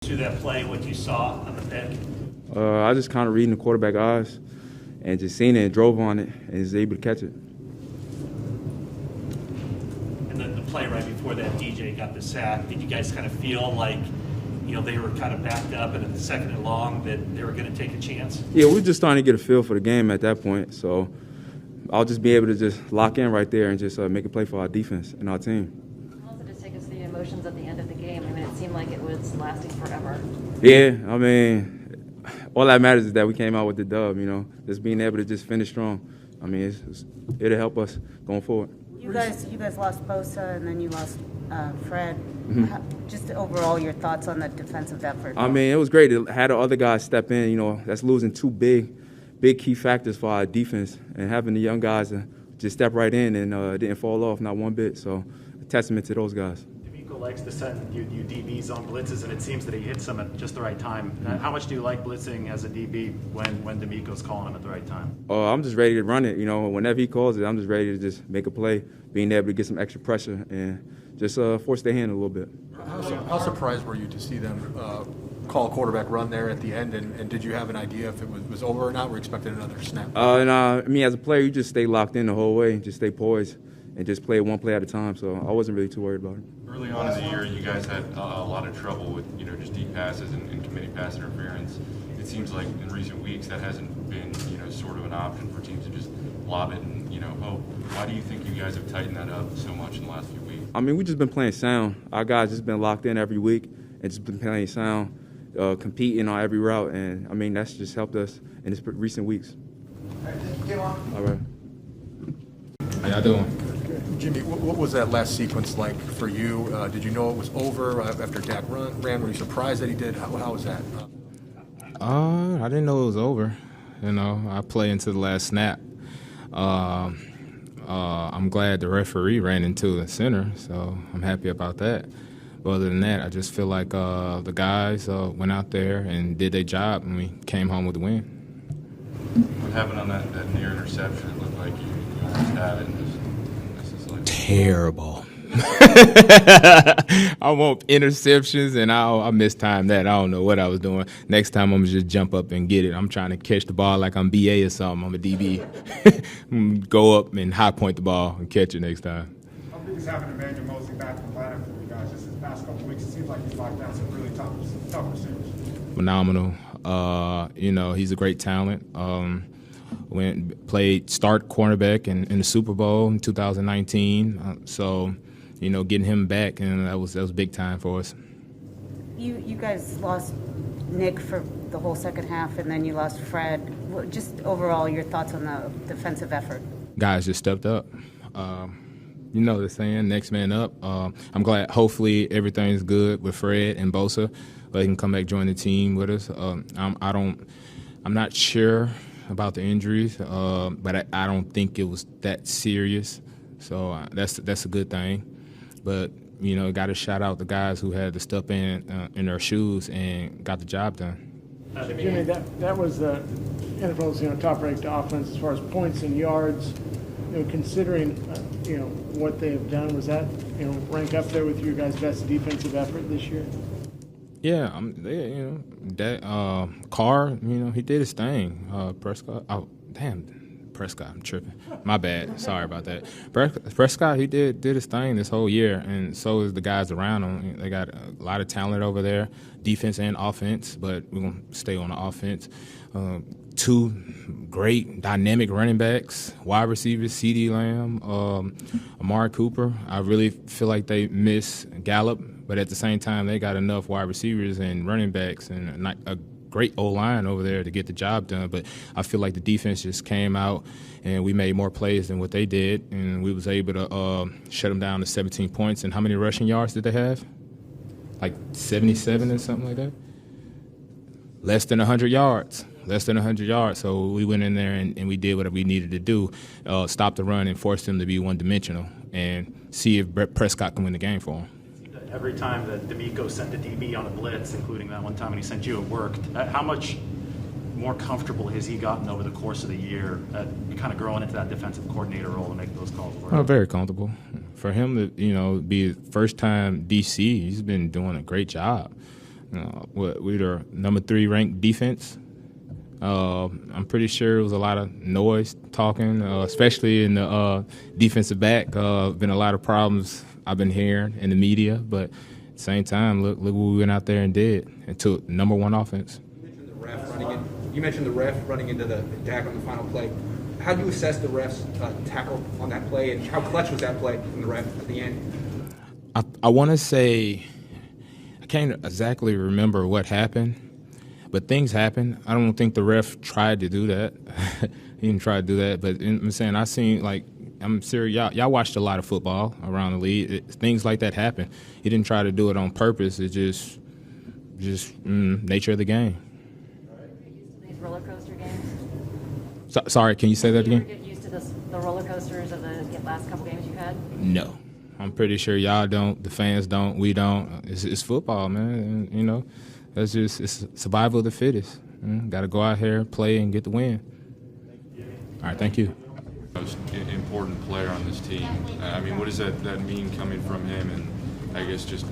To that play, what you saw on the pick? I just kind of reading the quarterback eyes and just seen it and drove on it and was able to catch it. And then the play right before that, DJ got the sack. Did you guys kind of feel like, they were kind of backed up and at the second and long that they were going to take a chance? Yeah, we were just starting to get a feel for the game at that point. So I'll just be able to just lock in right there and just make a play for our defense and our team. Also, just take us through the emotions at the end of the game. I mean, it seemed like it was lasting forever. Yeah, I mean, all that matters is that we came out with the dub, just being able to just finish strong. I mean, it'll help us going forward. You guys lost Bosa and then you lost Fred. Mm-hmm. Just overall, your thoughts on the defensive effort? I mean, it was great. It had the other guys step in. That's losing two big key factors for our defense, and having the young guys just step right in and didn't fall off, not one bit. So, a testament to those guys. Likes to send you DBs on blitzes, and it seems that he hits them at just the right time. How much do you like blitzing as a DB when D'Amico's calling him at the right time? Oh, I'm just ready to run it. Whenever he calls it, I'm just ready to just make a play, being able to get some extra pressure and just force their hand a little bit. How surprised were you to see them call a quarterback run there at the end, and did you have an idea if it was over or not? Were you expecting another snap? I mean, as a player, you just stay locked in the whole way, just stay poised, and just play one play at a time. So I wasn't really too worried about it. Early on in the year, you guys had a lot of trouble with just deep passes and committing pass interference. It seems like in recent weeks that hasn't been sort of an option for teams to just lob it and hope. Why do you think you guys have tightened that up so much in the last few weeks? I mean, we just been playing sound. Our guys just been locked in every week and just been playing sound, competing on every route, and I mean that's just helped us in this recent weeks. All right, thank you. All right. How y'all doing? Jimmie, what was that last sequence like for you? Did you know it was over after Dak ran? Were you surprised that he did? How was that? I didn't know it was over. I play into the last snap. I'm glad the referee ran into the center, so I'm happy about that. But other than that, I just feel like the guys went out there and did their job, and we came home with the win. What happened on that near interception? It looked like you almost had it. This is like terrible. I want interceptions, and I mistimed that. I don't know what I was doing. Next time, I'm going to just jump up and get it. I'm trying to catch the ball like I'm BA or something. I'm a DB. Go up and high point the ball and catch it next time. How big is having Emmanuel Mosley back in the lineup for you guys just this past couple weeks? It seems like he's locked down some really tough receivers. Phenomenal. He's a great talent. Played start cornerback in the Super Bowl in 2019. Getting him back, and that was big time for us. You guys lost Nick for the whole second half, and then you lost Fred. Just overall, your thoughts on the defensive effort? Guys just stepped up. The saying, next man up. I'm glad. Hopefully, everything's good with Fred and Bosa. They can come back join the team with us. I'm not sure about the injuries, but I don't think it was that serious. So that's a good thing. But got to shout out the guys who had to step in their shoes and got the job done. Jimmie, that was the NFL's top-ranked offense as far as points and yards. Considering what they have done, was that rank up there with your guys' best defensive effort this year? Yeah, Carr, he did his thing. Prescott, Prescott, I'm tripping. My bad. Sorry about that. Prescott, he did his thing this whole year, and so is the guys around him. They got a lot of talent over there, defense and offense, but we're going to stay on the offense. Two great dynamic running backs, wide receivers, CeeDee Lamb, Amari Cooper. I really feel like they miss Gallup, but at the same time, they got enough wide receivers and running backs and a great O-line over there to get the job done. But I feel like the defense just came out and we made more plays than what they did, and we was able to shut them down to 17 points. And how many rushing yards did they have? Like 77 or something like that? Less than 100 yards. So we went in there and we did what we needed to do, stop the run and force them to be one-dimensional and see if Prescott can win the game for them. Every time that D'Amico sent a DB on a blitz, including that one time when he sent you, it worked. How much more comfortable has he gotten over the course of the year at kind of growing into that defensive coordinator role to make those calls work? Oh, very comfortable. For him to, be first-time DC, he's been doing a great job. We were number 3 ranked defense. I'm pretty sure it was a lot of noise talking, especially in the defensive back. Been a lot of problems I've been hearing in the media, but at the same time, look what we went out there and did and took number 1 offense. You mentioned the ref running into the Dak on the final play. How do you assess the ref's tackle on that play, and how clutch was that play from the ref at the end? I want to say I can't exactly remember what happened, but things happened. I don't think the ref tried to do that. He didn't try to do that, but I'm saying I'm serious. Y'all watched a lot of football around the league. Things like that happen. He didn't try to do it on purpose. It's just nature of the game. These roller coaster games? Sorry, can you say that again? Did you ever get used to the roller coasters of the last couple games you've had? No. I'm pretty sure y'all don't, the fans don't, we don't. It's football, man. And, it's survival of the fittest. Got to go out here, play, and get the win. All right, thank you. Most important player on this team. I mean, what does that mean coming from him? And I guess just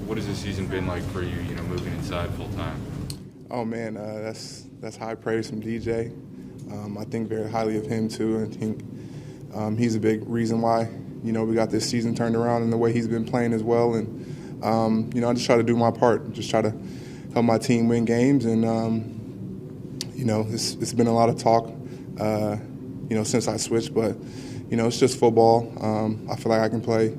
what has this season been like for you, moving inside full time? Oh, man, that's high praise from DJ. I think very highly of him, too. I think he's a big reason why, we got this season turned around in the way he's been playing as well. And, I just try to do my part, just try to help my team win games. And, it's been a lot of talk, since I switched. But, it's just football. I feel like I can play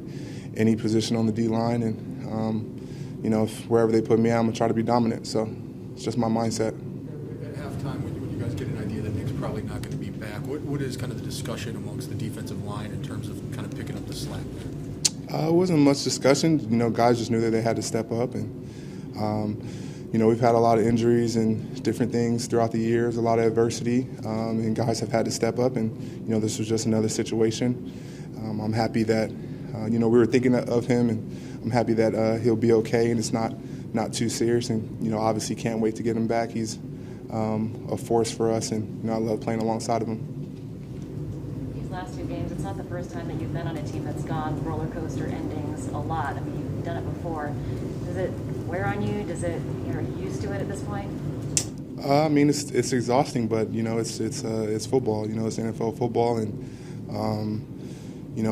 any position on the D-line. And, if wherever they put me, I'm going to try to be dominant. So it's just my mindset. At halftime, when you guys get an idea that Nick's probably not going to be back, what is kind of the discussion amongst the defensive line in terms of kind of picking up the slack there? It wasn't much discussion. Guys just knew that they had to step up. And, we've had a lot of injuries and different things throughout the years, a lot of adversity, and guys have had to step up. And, this was just another situation. I'm happy that, we were thinking of him, and I'm happy that he'll be okay and it's not too serious. And, obviously can't wait to get him back. He's a force for us, and, I love playing alongside of him. These last 2 games, it's not the first time that you've been on a team that's gone roller coaster endings a lot. I mean, you've done it before. Does it wear on you? Are you used to it at this point? I mean, it's exhausting, but it's football. It's NFL football, and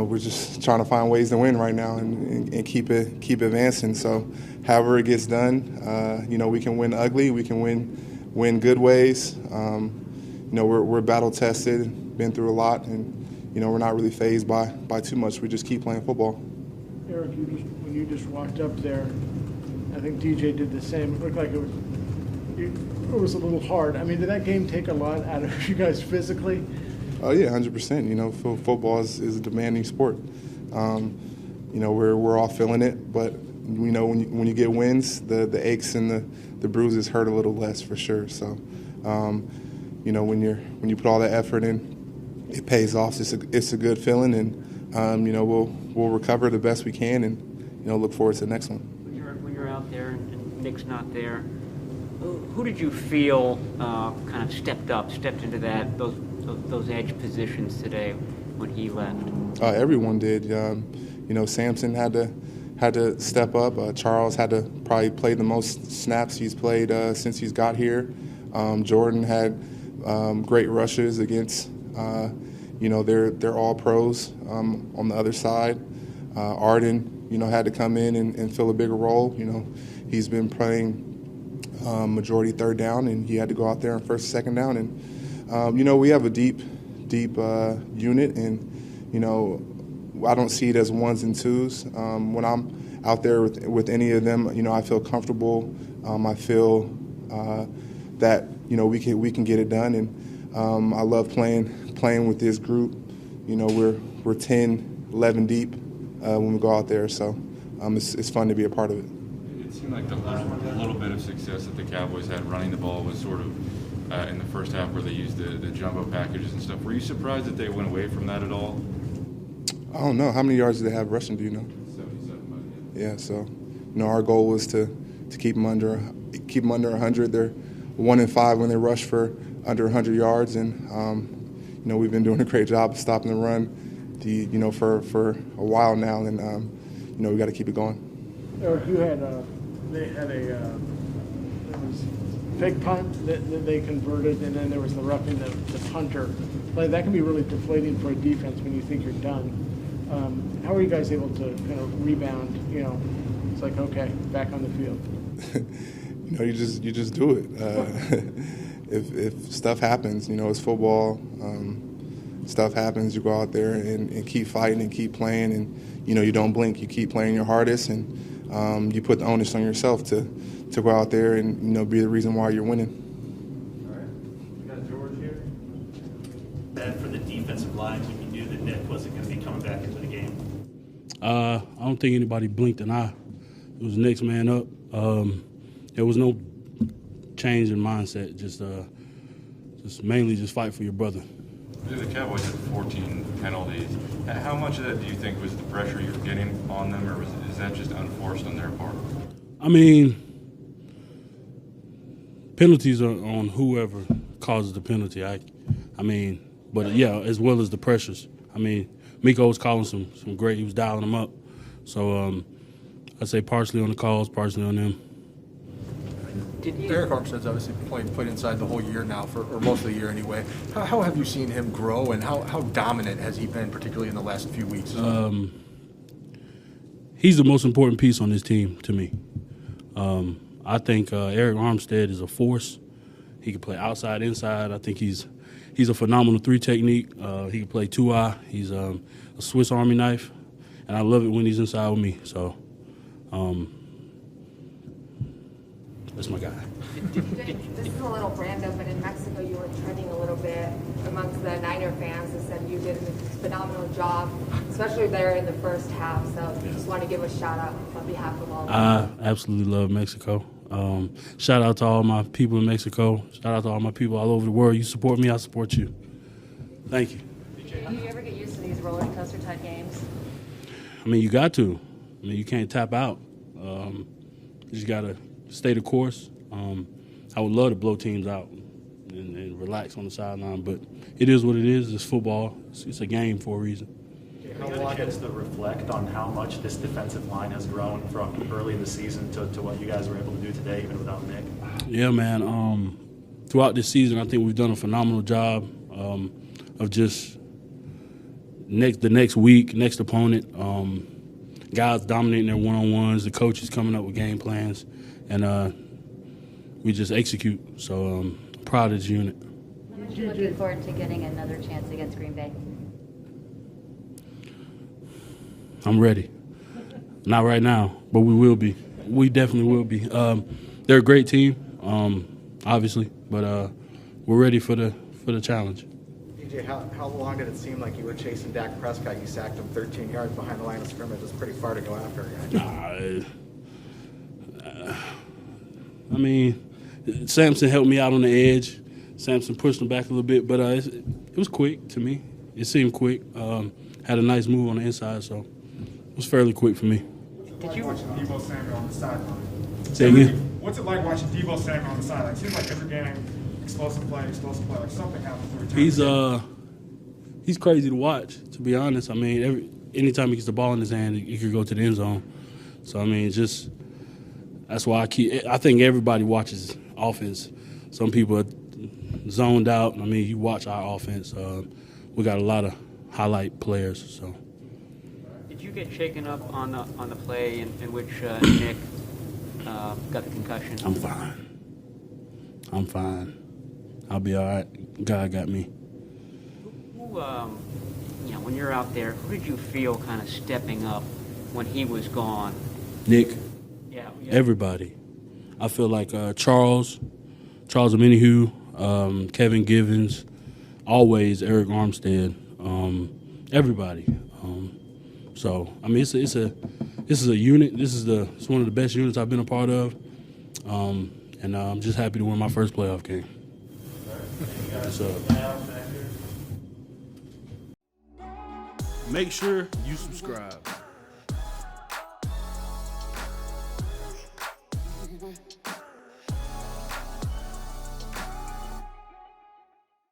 we're just trying to find ways to win right now and keep advancing. So, however it gets done, we can win ugly, we can win good ways. We're battle tested, been through a lot, and we're not really fazed by too much. We just keep playing football. Arik, when you just walked up there, I think DJ did the same. It looked like it was a little hard. I mean, did that game take a lot out of you guys physically? Oh yeah, 100%. Football is a demanding sport. We're all feeling it, but when you get wins, the aches and the bruises hurt a little less for sure. So, when you put all that effort in, it pays off. It's a good feeling, and we'll recover the best we can, and look forward to the next one. When you're out there and Nick's not there, who did you feel kind of stepped into those edge positions today when he left? Everyone did. Samson had to step up. Charles had to probably play the most snaps he's played since he's got here. Jordan had great rushes against, they're all pros on the other side. Arden, had to come in and fill a bigger role. He's been playing majority third down, and he had to go out there on first and second down. And, we have a deep unit, and, I don't see it as ones and twos. When I'm out there with any of them, I feel comfortable. I feel that, we can get it done. And I love playing with this group. We're 10, 11 deep when we go out there. So it's fun to be a part of it. It seemed like the little bit of success that the Cowboys had running the ball was sort of in the first half where they used the jumbo packages and stuff. Were you surprised that they went away from that at all? I don't know. How many yards do they have rushing, do you know? 77. Yeah, so, our goal was to keep them under 100. They're 1-5 when they rush for under 100 yards, and, we've been doing a great job of stopping the run, for a while now, and, we got to keep it going. Arik, they had a fake punt that they converted, and then there was the roughing the punter. Like, that can be really deflating for a defense when you think you're done. How are you guys able to kind of rebound? You know, it's like, okay, back on the field. You know, you just do it. If stuff happens, you know, it's football. Stuff happens, you go out there and keep fighting and keep playing, and you know, you don't blink. You keep playing your hardest, and you put the onus on yourself to go out there and, you know, be the reason why you're winning. All right. We got George here. And for the defensive line, when you knew that Nick wasn't going to be coming back into the game? I don't think anybody blinked an eye. It was Nick's man up. There was no change in mindset. Just mainly just fight for your brother. The Cowboys had 14 penalties. How much of that do you think was the pressure you were getting on them, or is that just unforced on their part? I mean, penalties are on whoever causes the penalty. I mean, but yeah, as well as the pressures. I mean, Miko was calling some great. He was dialing them up. So I'd say partially on the calls, partially on them. Arik Armstead's obviously played inside the whole year now, or most of the year anyway. How have you seen him grow, and how dominant has he been, particularly in the last few weeks? He's the most important piece on this team to me. I think Arik Armstead is a force. He can play outside, inside. I think he's a phenomenal 3 technique. He can play 2-eye. He's a Swiss Army knife, and I love it when he's inside with me. So that's my guy. This is a little random, but in Mexico you were trending a little bit amongst the Niner fans that said you did a phenomenal job, especially there in the first half. So just want to give a shout out on behalf of all of us. I absolutely love Mexico. Shout out to all my people in Mexico. Shout out to all my people all over the world. You support me, I support you. Thank you. Do you ever get used to these roller coaster type games? I mean, you got to. I mean, you can't tap out. You just got to stay the course. I would love to blow teams out and relax on the sideline, but it is what it is. It's football. It's a game for a reason. How long gets to reflect on how much this defensive line has grown from early in the season to what you guys were able to do today, even without Nick? Yeah, man. Throughout this season, I think we've done a phenomenal job of just the next week, next opponent, guys dominating their one-on-ones, the coaches coming up with game plans, and we just execute. So I'm proud of this unit. How much are you looking forward to getting another chance against Green Bay? I'm ready. Not right now, but we will be. We definitely will be. They're a great team, obviously, but we're ready for the challenge. D.J., how long did it seem like you were chasing Dak Prescott? You sacked him 13 yards behind the line of scrimmage. It's pretty far to go after a guy. I mean, Samson helped me out on the edge. Samson pushed him back a little bit, but it was quick to me. It seemed quick. Had a nice move on the inside, so it was fairly quick for me. Did you watch Deebo Samuel on the sideline? Say again? What's it like watching Deebo Samuel on the sideline? It seems like every game, explosive play, like something happens every time. He's crazy to watch, to be honest. I mean, anytime he gets the ball in his hand, he could go to the end zone. So, I mean, that's why I think everybody watches offense. Some people are zoned out. I mean, you watch our offense. We got a lot of highlight players. So, did you get shaken up on the play in which Nick got the concussion? I'm fine. I'll be all right. God got me. Who, when you're out there, who did you feel kind of stepping up when he was gone? Nick. Yeah. Everybody. I feel like Charles Omenihu, Kevin Givens, always Arik Armstead, everybody. So I mean, this is a unit. It's one of the best units I've been a part of, and I'm just happy to win my first playoff game. So. Make sure you subscribe.